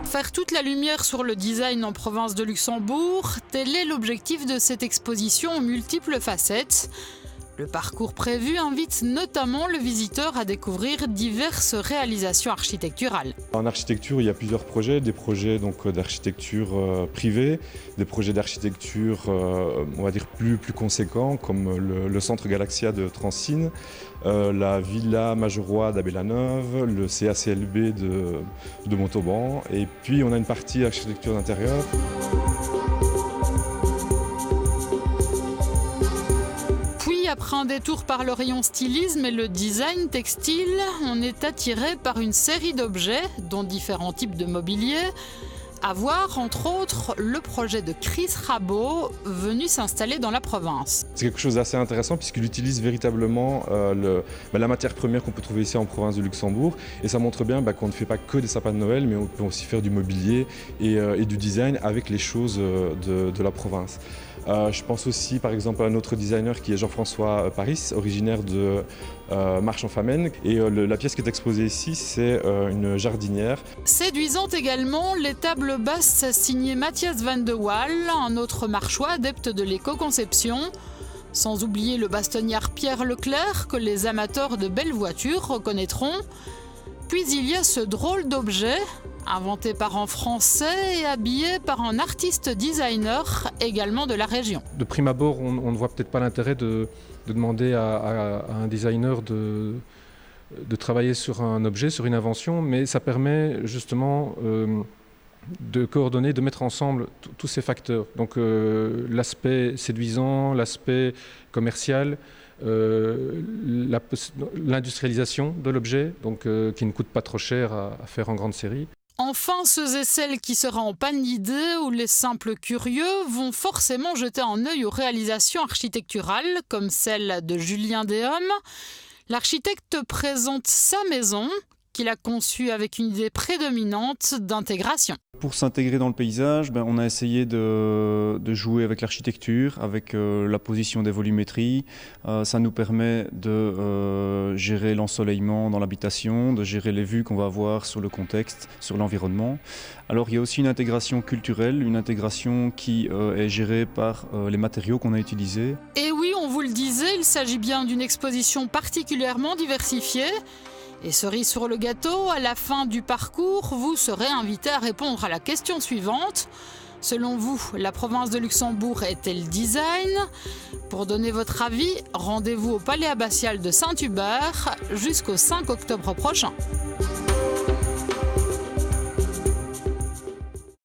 Faire toute la lumière sur le design en province de Luxembourg, tel est l'objectif de cette exposition aux multiples facettes. Le parcours prévu invite notamment le visiteur à découvrir diverses réalisations architecturales. En architecture, il y a plusieurs projets, des projets d'architecture privée, des projets d'architecture on va dire plus conséquents comme le centre Galaxia de Transcines, la Villa Majerois d'Abellaneuve, le CACLB de Montauban, et puis on a une partie architecture d'intérieur. Après un détour par le rayon stylisme et le design textile, on est attiré par une série d'objets, dont différents types de mobilier. À voir, entre autres, le projet de Chris Rabot, venu s'installer dans la province. C'est quelque chose d'assez intéressant puisqu'il utilise véritablement la matière première qu'on peut trouver ici en province de Luxembourg. Et ça montre bien qu'on ne fait pas que des sapins de Noël, mais on peut aussi faire du mobilier et du design avec les choses de la province. Je pense aussi par exemple à un autre designer qui est Jean-François Paris, originaire de Marche-en-Famenne. Et la pièce qui est exposée ici, c'est une jardinière. Séduisante également, les tables basses signées Mathias van de Waal, un autre marchois adepte de l'éco-conception. Sans oublier le bastonnière Pierre Leclerc, que les amateurs de belles voitures reconnaîtront. Puis il y a ce drôle d'objet, inventé par un Français et habillé par un artiste designer également de la région. De prime abord, on ne voit peut-être pas l'intérêt de demander à un designer de travailler sur un objet, sur une invention, mais ça permet justement de coordonner, de mettre ensemble tous ces facteurs. Donc l'aspect séduisant, l'aspect commercial, l'industrialisation de l'objet, donc qui ne coûte pas trop cher à faire en grande série. Enfin, ceux et celles qui seraient en panne d'idées ou les simples curieux vont forcément jeter un œil aux réalisations architecturales, comme celle de Julien Déhomme. L'architecte présente sa maison, qu'il a conçue avec une idée prédominante d'intégration. Pour s'intégrer dans le paysage, on a essayé de jouer avec l'architecture, avec la position des volumétries. Ça nous permet de gérer l'ensoleillement dans l'habitation, de gérer les vues qu'on va avoir sur le contexte, sur l'environnement. Alors il y a aussi une intégration culturelle, une intégration qui est gérée par les matériaux qu'on a utilisés. Et oui, on vous le disait, il s'agit bien d'une exposition particulièrement diversifiée. Et cerise sur le gâteau, à la fin du parcours, vous serez invité à répondre à la question suivante. Selon vous, la province de Luxembourg est-elle design ? Pour donner votre avis, rendez-vous au Palais abbatial de Saint-Hubert jusqu'au 5 octobre prochain.